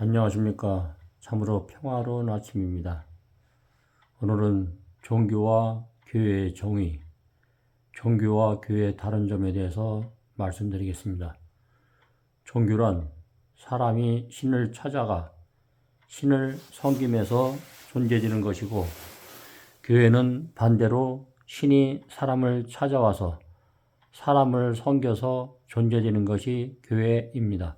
안녕하십니까. 참으로 평화로운 아침입니다. 오늘은 종교와 교회의 정의, 종교와 교회의 다른 점에 대해서 말씀드리겠습니다. 종교란 사람이 신을 찾아가 신을 섬김에서 존재지는 것이고, 교회는 반대로 신이 사람을 찾아와서 사람을 섬겨서 존재지는 것이 교회입니다.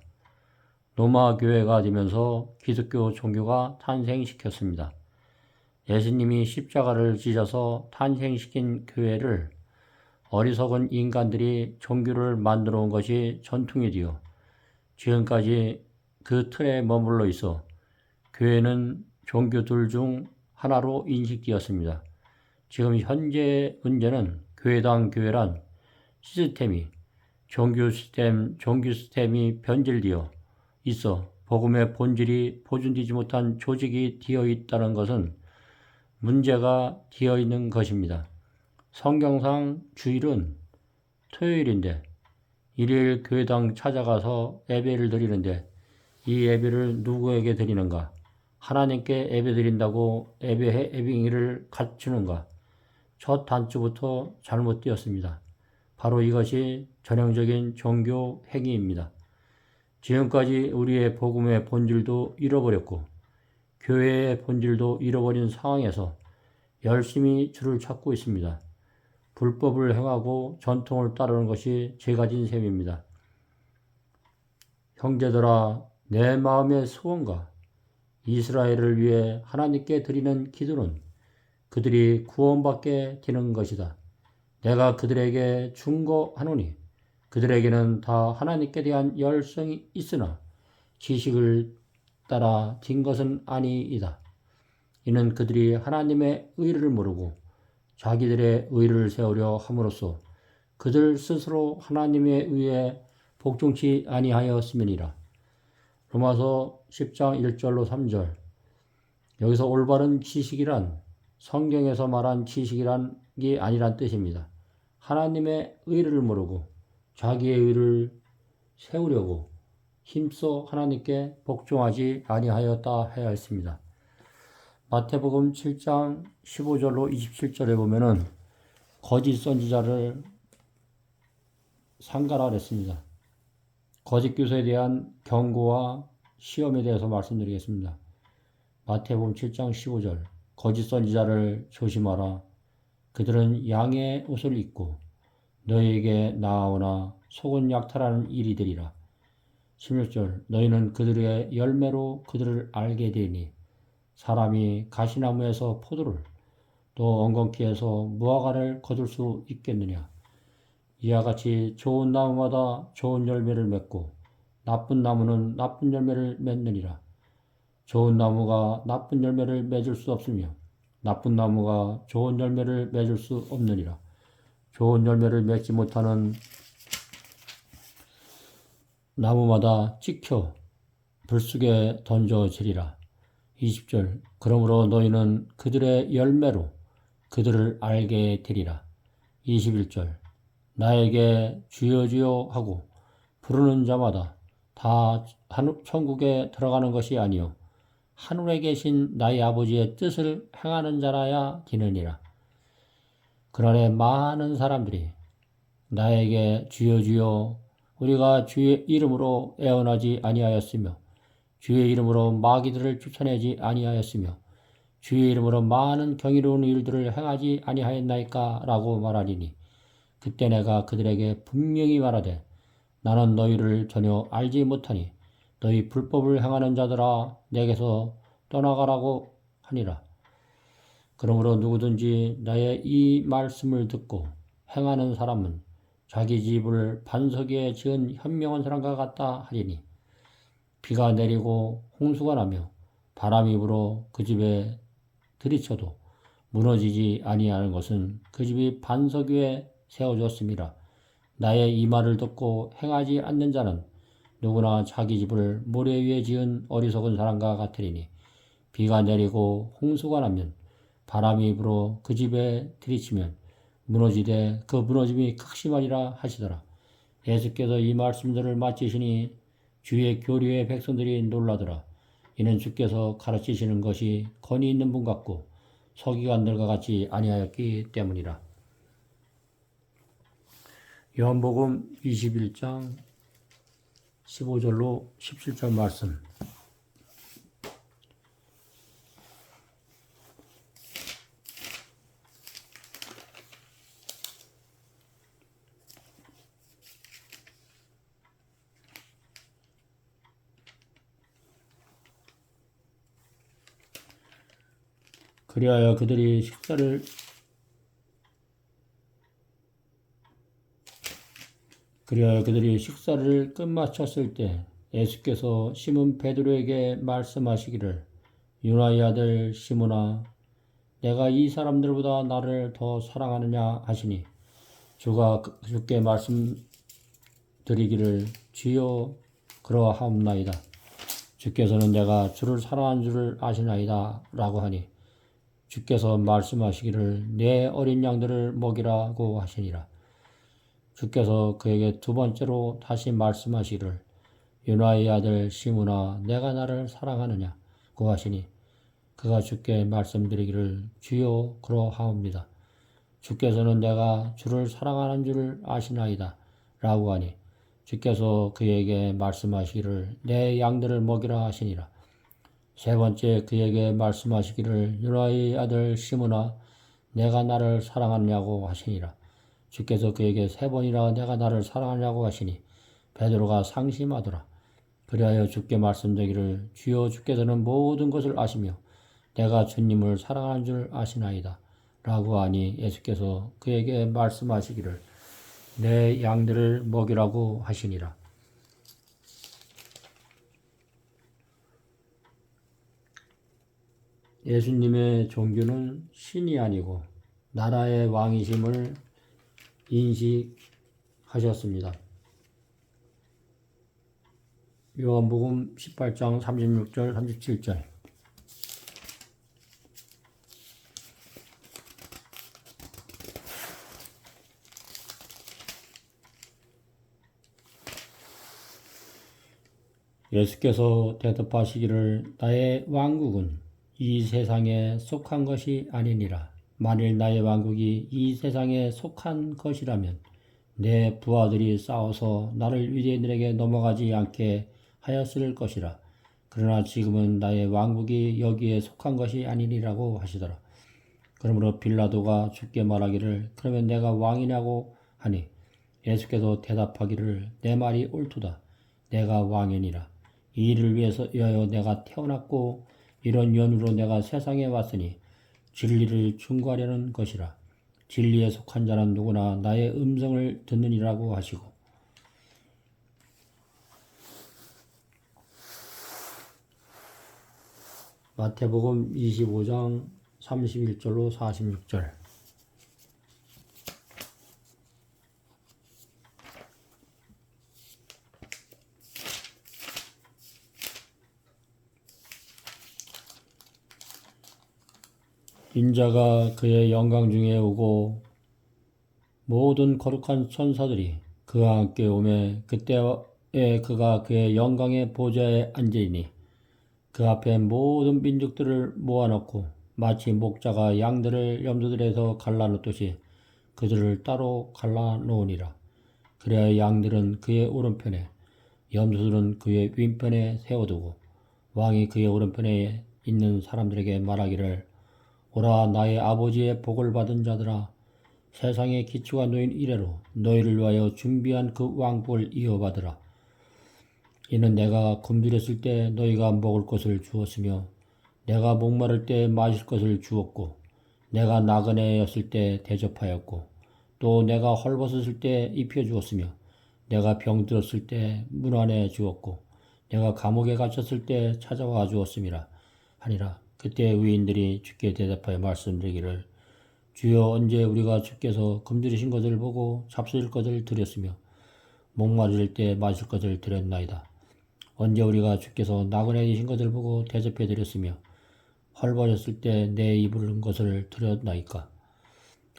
로마 교회가 되면서 기독교 종교가 탄생시켰습니다. 예수님이 십자가를 지셔서 탄생시킨 교회를 어리석은 인간들이 종교를 만들어 온 것이 전통이 되어 지금까지 그 틀에 머물러 있어 교회는 종교들 중 하나로 인식되었습니다. 지금 현재 문제는 교회당 교회란 시스템이 종교 시스템이 변질되어 있어 복음의 본질이 보존되지 못한 조직이 되어 있다는 것은 문제가 되어 있는 것입니다. 성경상 주일은 토요일인데 일요일 교회당 찾아가서 예배를 드리는데 이 예배를 누구에게 드리는가? 하나님께 예배 드린다고 예배 행위를 갖추는가? 첫 단추부터 잘못되었습니다. 바로 이것이 전형적인 종교 행위입니다. 지금까지 우리의 복음의 본질도 잃어버렸고 교회의 본질도 잃어버린 상황에서 열심히 주를 찾고 있습니다. 불법을 행하고 전통을 따르는 것이 제가 진 셈입니다. 형제들아, 내 마음의 소원과 이스라엘을 위해 하나님께 드리는 기도는 그들이 구원받게 되는 것이다. 내가 그들에게 충고하노니 그들에게는 다 하나님께 대한 열성이 있으나 지식을 따라 진 것은 아니이다. 이는 그들이 하나님의 의를 모르고 자기들의 의를 세우려 함으로써 그들 스스로 하나님의 의에 복종치 아니하였음이니라. 로마서 10장 1절로 3절. 여기서 올바른 지식이란 성경에서 말한 지식이란 게 아니란 뜻입니다. 하나님의 의를 모르고 자기의 의를 세우려고 힘써 하나님께 복종하지 아니하였다 해야 했습니다. 마태복음 7장 15절로 27절에 보면은 거짓 선지자를 상가라 했습니다. 거짓 교사에 대한 경고와 시험에 대해서 말씀드리겠습니다. 마태복음 7장 15절. 거짓 선지자를 조심하라. 그들은 양의 옷을 입고 너희에게 나아오나 속은 약탈하는 일이 되리라. 16절. 너희는 그들의 열매로 그들을 알게 되니 사람이 가시나무에서 포도를 또 엉겅퀴에서 무화과를 거둘 수 있겠느냐. 이와 같이 좋은 나무마다 좋은 열매를 맺고 나쁜 나무는 나쁜 열매를 맺느니라. 좋은 나무가 나쁜 열매를 맺을 수 없으며 나쁜 나무가 좋은 열매를 맺을 수 없느니라. 좋은 열매를 맺지 못하는 나무마다 찍혀 불속에 던져지리라. 20절. 그러므로 너희는 그들의 열매로 그들을 알게 되리라. 21절. 나에게 주여 주여 하고 부르는 자마다 다 천국에 들어가는 것이 아니요 하늘에 계신 나의 아버지의 뜻을 행하는 자라야 되느니라. 그날에 많은 사람들이 나에게 주여 주여 우리가 주의 이름으로 애원하지 아니하였으며 주의 이름으로 마귀들을 쫓아내지 아니하였으며 주의 이름으로 많은 경이로운 일들을 행하지 아니하였나이까 라고 말하리니 그때 내가 그들에게 분명히 말하되 나는 너희를 전혀 알지 못하니 너희 불법을 행하는 자들아 내게서 떠나가라고 하니라. 그러므로 누구든지 나의 이 말씀을 듣고 행하는 사람은 자기 집을 반석 위에 지은 현명한 사람과 같다 하리니 비가 내리고 홍수가 나며 바람이 불어 그 집에 들이쳐도 무너지지 아니하는 것은 그 집이 반석 위에 세워졌음이라. 나의 이 말을 듣고 행하지 않는 자는 누구나 자기 집을 모래 위에 지은 어리석은 사람과 같으리니 비가 내리고 홍수가 나면 바람이 불어 그 집에 들이치면 무너지되 그 무너짐이 극심하리라 하시더라. 예수께서 이 말씀들을 마치시니 주의 교류의 백성들이 놀라더라. 이는 주께서 가르치시는 것이 권위 있는 분 같고 서기관들과 같이 아니하였기 때문이라. 요한복음 21장 15절로 17절 말씀. 그리하여 그들이 식사를 끝마쳤을 때 예수께서 시몬 베드로에게 말씀하시기를 요나의 아들 시몬아 내가 이 사람들보다 나를 더 사랑하느냐 하시니 주가 주께 말씀드리기를 주여 그러하옵나이다. 주께서는 내가 주를 사랑한 줄을 아시나이다 라고 하니 주께서 말씀하시기를 내 어린 양들을 먹이라고 하시니라. 주께서 그에게 두 번째로 다시 말씀하시기를 요나의 아들 시몬아 내가 나를 사랑하느냐고 하시니 그가 주께 말씀드리기를 주여 그러하옵니다. 주께서는 내가 주를 사랑하는 줄을 아시나이다 라고 하니 주께서 그에게 말씀하시기를 내 양들을 먹이라 하시니라. 세 번째 그에게 말씀하시기를 요나의 아들 시몬아 내가 나를 사랑하느냐고 하시니라. 주께서 그에게 세 번이나 내가 나를 사랑하냐고 하시니 베드로가 상심하더라. 그리하여 주께 말씀드리기를 주여 주께서는 모든 것을 아시며 내가 주님을 사랑하는 줄 아시나이다 라고 하니 예수께서 그에게 말씀하시기를 내 양들을 먹이라고 하시니라. 예수님의 종교는 신이 아니고 나라의 왕이심을 인식하셨습니다. 요한복음 18장 36절 37절. 예수께서 대답하시기를 나의 왕국은 이 세상에 속한 것이 아니니라. 만일 나의 왕국이 이 세상에 속한 것이라면 내 부하들이 싸워서 나를 유대인들에게 넘어가지 않게 하였을 것이라. 그러나 지금은 나의 왕국이 여기에 속한 것이 아니니라고 하시더라. 그러므로 빌라도가 주께 말하기를 그러면 내가 왕이냐고 하니 예수께서 대답하기를 내 말이 옳도다. 내가 왕이니라. 이 일을 위하여 내가 태어났고 이런 연유로 내가 세상에 왔으니 진리를 충고하려는 것이라. 진리에 속한 자는 누구나 나의 음성을 듣느니라고 하시고 마태복음 25장 31절로 46절. 인자가 그의 영광 중에 오고 모든 거룩한 천사들이 그와 함께 오매 그때에 그가 그의 영광의 보좌에 앉으니 그 앞에 모든 민족들을 모아놓고 마치 목자가 양들을 염소들에서 갈라놓듯이 그들을 따로 갈라놓으니라. 그래야 양들은 그의 오른편에 염소들은 그의 왼편에 세워두고 왕이 그의 오른편에 있는 사람들에게 말하기를 오라 나의 아버지의 복을 받은 자들아 세상의 기초가 놓인 이래로 너희를 위하여 준비한 그 왕복을 이어받으라. 이는 내가 굶주렸을 때 너희가 먹을 것을 주었으며 내가 목마를 때 마실 것을 주었고 내가 나그네였을 때 대접하였고 또 내가 헐벗었을 때 입혀주었으며 내가 병들었을 때 문안해 주었고 내가 감옥에 갇혔을 때 찾아와 주었음이라 하니라. 그때 의인들이 주께 대답하여 말씀드리기를 주여 언제 우리가 주께서 굶주리신 것을 보고 잡수실 것을 드렸으며 목마르실 때 마실 것을 드렸나이다. 언제 우리가 주께서 나그네이신 것을 보고 대접해 드렸으며 헐벗었을 때 내 입을 것을 드렸나이까.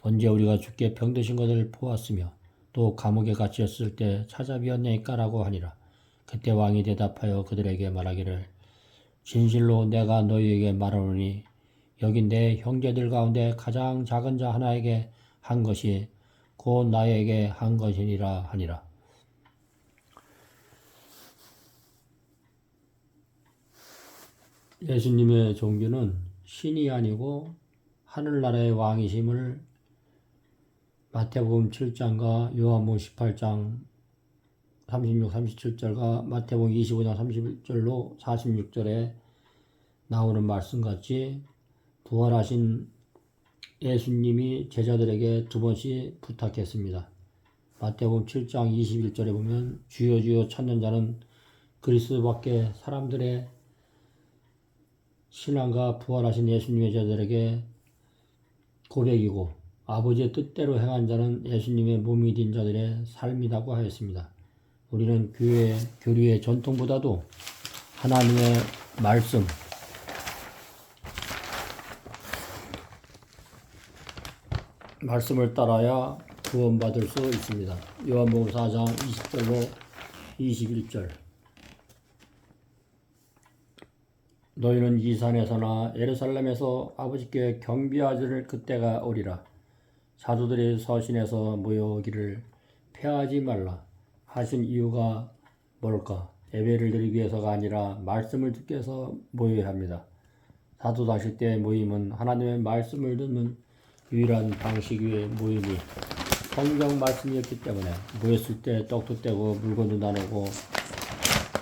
언제 우리가 주께 병드신 것을 보았으며 또 감옥에 갇혔을 때 찾아뵈었나이까라고 하니라. 그때 왕이 대답하여 그들에게 말하기를 진실로 내가 너희에게 말하노니 여기 내 형제들 가운데 가장 작은 자 하나에게 한 것이 곧 나에게 한 것이니라 하니라. 예수님의 종교는 신이 아니고 하늘나라의 왕이심을 마태복음 7장과 요한복음 18장 36, 37절과 마태복음 25장 31절로 46절에 나오는 말씀같이 부활하신 예수님이 제자들에게 두 번씩 부탁했습니다. 마태복음 7장 21절에 보면 주여 주여 찾는 자는 그리스도밖에 사람들의 신앙과 부활하신 예수님의 제자들에게 고백이고 아버지의 뜻대로 행한 자는 예수님의 몸이 된 자들의 삶이라고 하였습니다. 우리는 교류의 전통보다도 하나님의 말씀을 따라야 구원받을 수 있습니다. 요한복음 4장 20절로 21절 너희는 이 산에서나 예루살렘에서 아버지께 경배하짖을 그때가 오리라. 사도들이 서신에서 모여오기를 패하지 말라 하신 이유가 뭘까? 예배를 드리기 위해서가 아니라 말씀을 듣기 위해서 모여야 합니다. 사도 다실 때의 모임은 하나님의 말씀을 듣는 유일한 방식 외의 모임이 성경 말씀이었기 때문에 모였을 때 떡도 떼고 물건도 나누고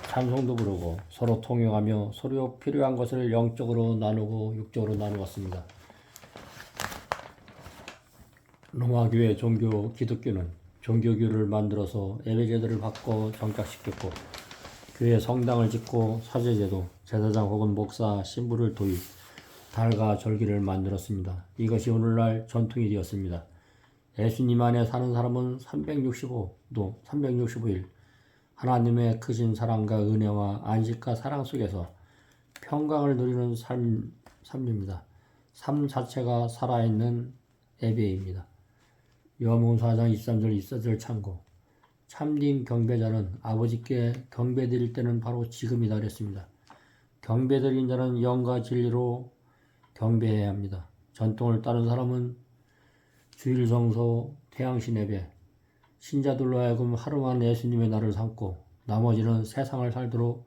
찬송도 부르고 서로 통용하며 서로 필요한 것을 영적으로 나누고 육적으로 나누었습니다. 로마교회 종교 기독교는 종교교를 만들어서 예배제도를 받고 정착시켰고 교회 성당을 짓고 사제제도, 제사장 혹은 목사, 신부를 도입, 달과 절기를 만들었습니다. 이것이 오늘날 전통이 되었습니다. 예수님 안에 사는 사람은 365일 하나님의 크신 사랑과 은혜와 안식과 사랑 속에서 평강을 누리는 삶입니다. 삶 자체가 살아있는 예배입니다. 요한복음 4장 23절 24절 참고 참된 경배자는 아버지께 경배드릴 때는 바로 지금이다 그랬습니다. 경배드린 자는 영과 진리로 경배해야 합니다. 전통을 따른 사람은 주일 성소, 태양신 예배, 신자들로 하여금 하루만 예수님의 날을 삼고 나머지는 세상을 살도록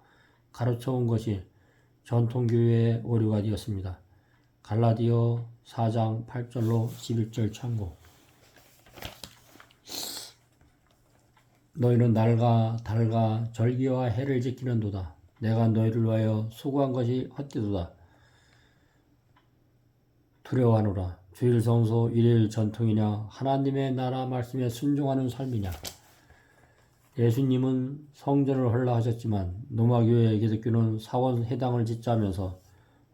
가르쳐온 것이 전통교회의 오류가 되었습니다. 갈라디아 4장 8절로 11절 참고 너희는 날과 달과 절기와 해를 지키는도다. 내가 너희를 위하여 수고한 것이 헛되도다. 두려워하노라. 주일 성소 일일 전통이냐 하나님의 나라 말씀에 순종하는 삶이냐. 예수님은 성전을 헐라 하셨지만 로마교회 기독교는 사원 회당을 짓자면서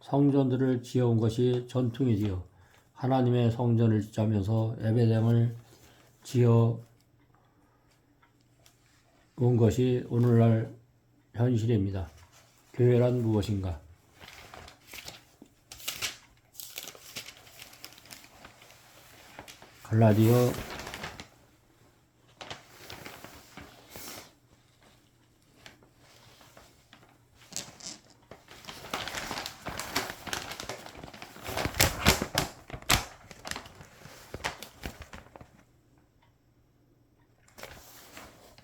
성전들을 지어온 것이 전통이 되어 하나님의 성전을 짓자면서 예배당을 지어 온 것이 오늘날 현실입니다. 교회란 무엇인가? 갈라디아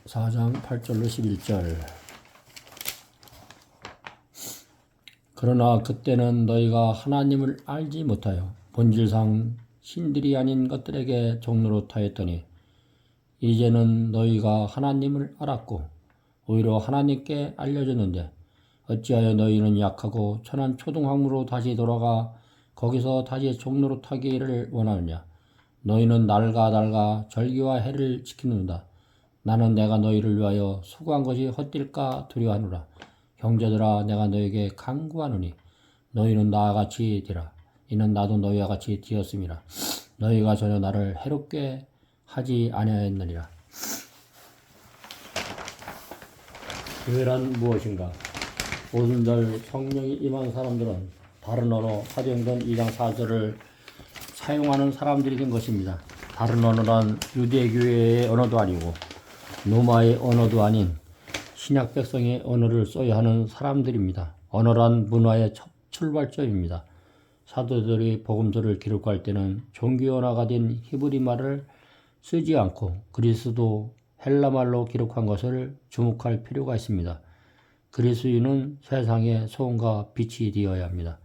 4장 8절로 11절 그러나 그때는 너희가 하나님을 알지 못하여 본질상 신들이 아닌 것들에게 종노릇하였더니 이제는 너희가 하나님을 알았고 오히려 하나님께 알려졌는데 어찌하여 너희는 약하고 천한 초등학문으로 다시 돌아가 거기서 다시 종노릇하기를 원하느냐. 너희는 날과 달과 절기와 해를 지키는다. 나는 내가 너희를 위하여 수고한 것이 헛될까 두려워하노라. 형제들아 내가 너희에게 간구하노니 너희는 나와 같이 되라. 이는 나도 너희와 같이 되었음이라. 너희가 전혀 나를 해롭게 하지 아니하였느니라. 교회란 무엇인가? 오순절 성령이 임한 사람들은 다른 언어 사도행전 2장 4절을 사용하는 사람들이 된 것입니다. 다른 언어란 유대교회의 언어도 아니고 로마의 언어도 아닌 신약 백성의 언어를 써야 하는 사람들입니다. 언어란 문화의 첫 출발점입니다. 사도들이 복음서를 기록할 때는 종교 언어가 된 히브리 말을 쓰지 않고 그리스도 헬라말로 기록한 것을 주목할 필요가 있습니다. 그리스도인은 세상의 소금과 빛이 되어야 합니다.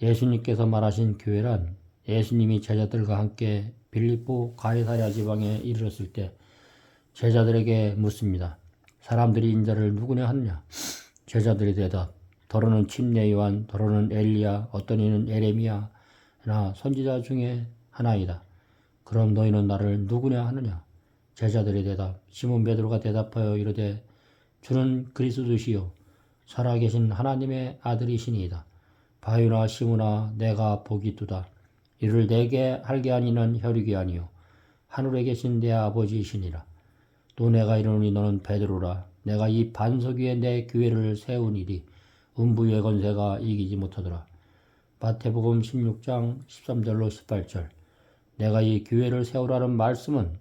예수님께서 말하신 교회란 예수님이 제자들과 함께 빌립보 가이사랴 지방에 이르렀을 때 제자들에게 묻습니다. 사람들이 인자를 누구냐 하느냐? 제자들이 대답, 더러는 침례 요한, 더러는 엘리야, 어떤 이는 에레미야, 나 선지자 중에 하나이다. 그럼 너희는 나를 누구냐 하느냐? 제자들이 대답, 시몬 베드로가 대답하여 이르되 주는 그리스도시요 살아계신 하나님의 아들이시니이다. 바요나 시몬아 내가 복이 두다. 이를 내게 할게 아니는 혈육이 아니요 하늘에 계신 내 아버지이시니라. 또 내가 이르노니 너는 베드로라. 내가 이 반석 위에 내 교회를 세우니리. 음부의 권세가 이기지 못하더라. 마태복음 16장 13절로 18절. 내가 이 교회를 세우라는 말씀은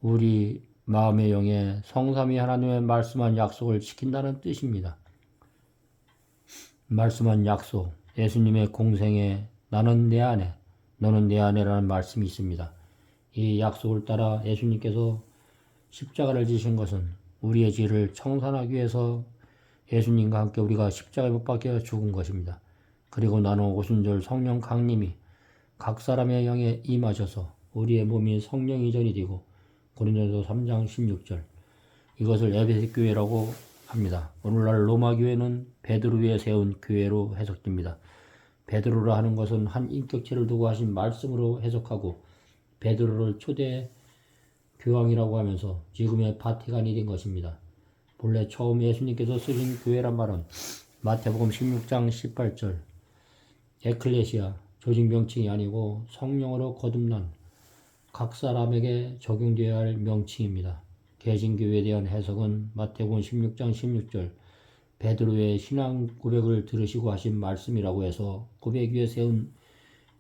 우리 마음의 영에 성삼위 하나님의 말씀한 약속을 지킨다는 뜻입니다. 말씀한 약속, 예수님의 공생에 나는 내 안에, 너는 내 안에라는 말씀이 있습니다. 이 약속을 따라 예수님께서 십자가를 지신 것은 우리의 죄를 청산하기 위해서 예수님과 함께 우리가 십자가에 못 박혀 죽은 것입니다. 그리고 나는 오순절 성령 강림이 각 사람의 영에 임하셔서 우리의 몸이 성령 이전이 되고 고린도서 3장 16절 이것을 에베소 교회라고 합니다. 오늘날 로마 교회는 베드로 위에 세운 교회로 해석됩니다. 베드로라 하는 것은 한 인격체를 두고 하신 말씀으로 해석하고 베드로를 초대 교황이라고 하면서 지금의 바티칸이 된 것입니다. 본래 처음 예수님께서 쓰신 교회란 말은 마태복음 16장 18절 에클레시아 조직 명칭이 아니고 성령으로 거듭난 각 사람에게 적용되어야 할 명칭입니다. 개신교회에 대한 해석은 마태복음 16장 16절 베드로의 신앙 고백을 들으시고 하신 말씀이라고 해서 고백 위에 세운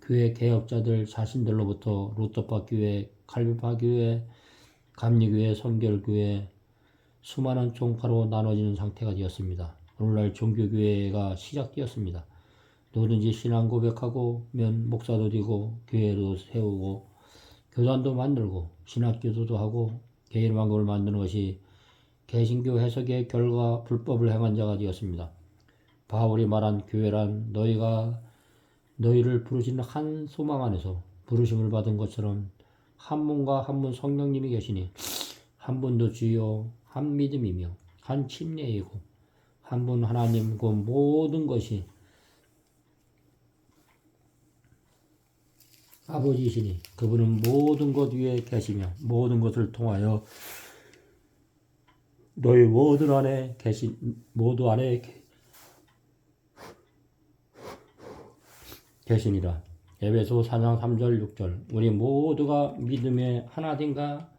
교회 개혁자들 자신들로부터 루터파 교회, 칼빈파 교회, 감리교회, 선결교회 수많은 종파로 나눠지는 상태가 되었습니다. 오늘날 종교교회가 시작되었습니다. 누구든지 신앙 고백하고면 목사도 되고 교회도 세우고 교단도 만들고 신학교도도 하고 개인 왕국을 만드는 것이 개신교 해석의 결과 불법을 행한 자가 되었습니다. 바울이 말한 교회란 너희가 너희를 부르신 한 소망 안에서 부르심을 받은 것처럼 한 분과 한 분 성령님이 계시니 한 분도 주요 한 믿음이며 한 침례이고 한 분 하나님 그 모든 것이 아버지이시니 그분은 모든 것 위에 계시며 모든 것을 통하여 너희 모두 안에 계시니라. 에베소 4장 3절 6절 우리 모두가 믿음의 하나됨과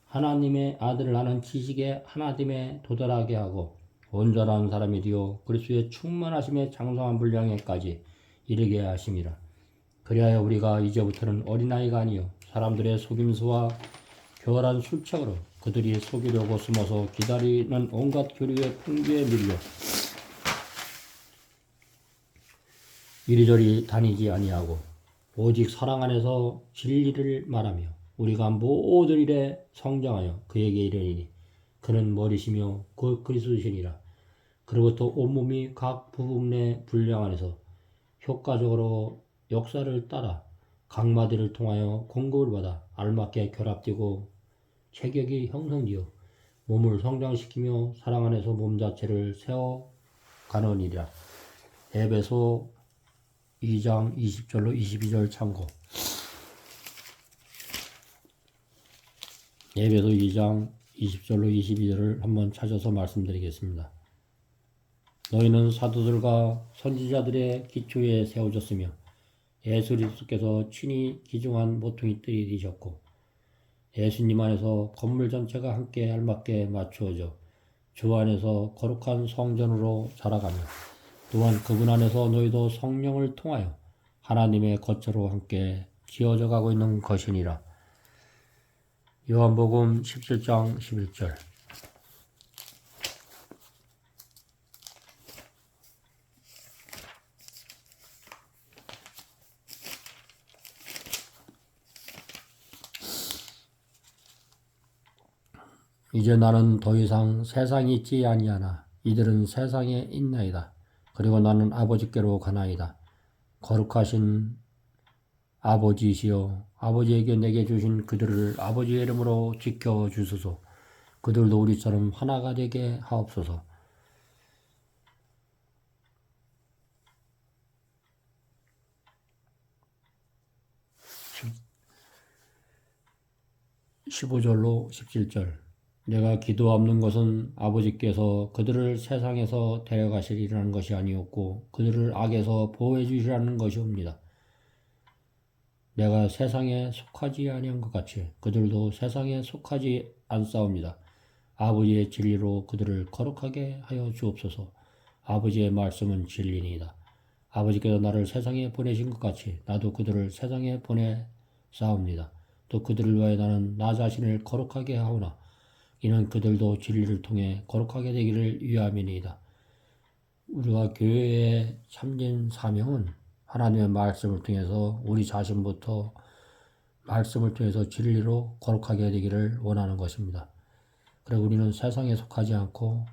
하나님의 아들을 아는 지식에 하나됨에 도달하게 하고 온전한 사람이 되어 그리스도의 충만하심의 장성한 분량에까지 이르게 하심이라. 그리하여 우리가 이제부터는 어린아이가 아니요 사람들의 속임수와 교활한 술책으로 그들이 속이려고 숨어서 기다리는 온갖 교류의 풍조에 밀려 이리저리 다니지 아니하고 오직 사랑 안에서 진리를 말하며 우리가 모든 일에 성장하여 그에게 이르리니 그는 머리시며 곧 그리스도시니라. 그로부터 온몸이 각 부분의 분량 안에서 효과적으로 역사를 따라 각 마디를 통하여 공급을 받아 알맞게 결합되고 체격이 형성되어 몸을 성장시키며 사랑 안에서 몸 자체를 세워가느니라. 에베소 2장 20절로 22절 참고. 에베소 2장 20절로 22절을 한번 찾아서 말씀드리겠습니다. 너희는 사도들과 선지자들의 기초에 세워졌으며 예수 그리스도께서 친히 기중한 모퉁이 뜰이 되셨고 예수님 안에서 건물 전체가 함께 알맞게 맞추어져 주 안에서 거룩한 성전으로 자라가며 또한 그분 안에서 너희도 성령을 통하여 하나님의 거처로 함께 지어져 가고 있는 것이니라. 요한복음 17장 11절 이제 나는 더 이상 세상에 있지 아니하나 이들은 세상에 있나이다. 그리고 나는 아버지께로 가나이다. 거룩하신 아버지시여, 아버지에게 내게 주신 그들을 아버지의 이름으로 지켜주소서. 그들도 우리처럼 하나가 되게 하옵소서. 15절로 17절. 내가 기도하는 것은 아버지께서 그들을 세상에서 데려가시리라는 것이 아니었고 그들을 악에서 보호해 주시라는 것이옵니다. 내가 세상에 속하지 아니한 것 같이 그들도 세상에 속하지 않사옵니다. 아버지의 진리로 그들을 거룩하게 하여 주옵소서. 아버지의 말씀은 진리니이다. 아버지께서 나를 세상에 보내신 것 같이 나도 그들을 세상에 보내사옵니다. 또 그들을 위하여 나는 나 자신을 거룩하게 하오나 이는 그들도 진리를 통해 거룩하게 되기를 위함이니이다. 우리가 교회의 참된 사명은 하나님의 말씀을 통해서 우리 자신부터 말씀을 통해서 진리로 거룩하게 되기를 원하는 것입니다. 그리고 우리는 세상에 속하지 않고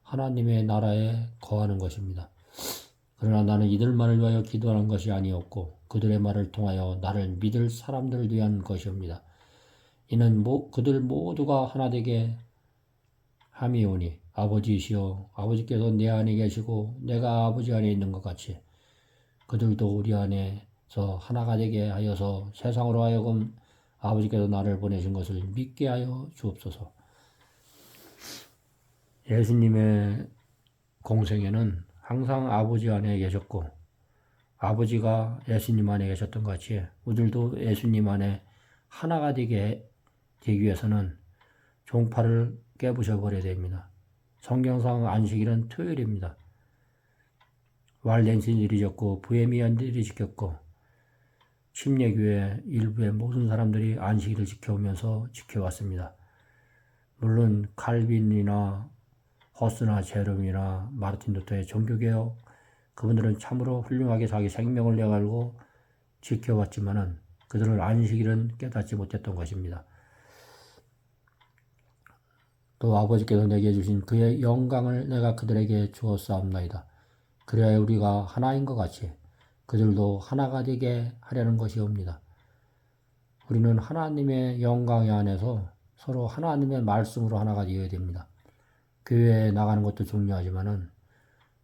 하나님의 나라에 거하는 것입니다. 그러나 나는 이들만을 위하여 기도하는 것이 아니었고 그들의 말을 통하여 나를 믿을 사람들을 위한 것이옵니다. 이는 그들 모두가 하나 되게 함이오니 아버지이시여, 아버지께서 내 안에 계시고 내가 아버지 안에 있는 것 같이 그들도 우리 안에서 하나가 되게 하여서 세상으로 하여금 아버지께서 나를 보내신 것을 믿게 하여 주옵소서. 예수님의 공생애는 항상 아버지 안에 계셨고 아버지가 예수님 안에 계셨던 것 같이 우리들도 예수님 안에 하나가 되기 위해서는 종파를 깨부셔버려야 됩니다. 성경상 안식일은 토요일입니다. 왈렌신일이 졌고 부에미안일이 지켰고 침례교회 일부의 모든 사람들이 안식일을 지켜오면서 지켜왔습니다. 물론 칼빈이나 허스나 제롬이나 마르틴 루터의 종교개혁 그분들은 참으로 훌륭하게 자기 생명을 내걸고 지켜왔지만은 그들은 안식일은 깨닫지 못했던 것입니다. 또 아버지께서 내게 주신 그의 영광을 내가 그들에게 주었사옵나이다. 그래야 우리가 하나인 것 같이 그들도 하나가 되게 하려는 것이옵니다. 우리는 하나님의 영광 안에서 서로 하나님의 말씀으로 하나가 되어야 됩니다. 교회에 나가는 것도 중요하지만은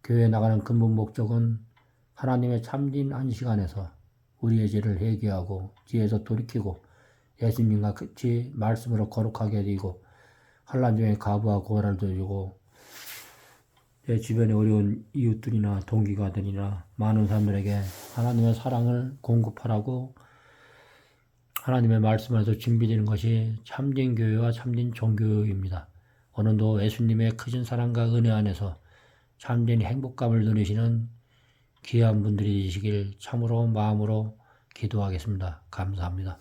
교회에 나가는 근본 목적은 하나님의 참된 안식 안에서 우리의 죄를 회개하고 죄에서 돌이키고 예수님과 같이 말씀으로 거룩하게 되고 환난 중에 가부와 고아를 도주고 내 주변에 어려운 이웃들이나 동기가들이나 많은 사람들에게 하나님의 사랑을 공급하라고 하나님의 말씀 안에서 준비되는 것이 참된 교회와 참된 종교입니다. 오늘도 예수님의 크신 사랑과 은혜 안에서 참된 행복감을 누리시는 귀한 분들이 되시길 참으로 마음으로 기도하겠습니다. 감사합니다.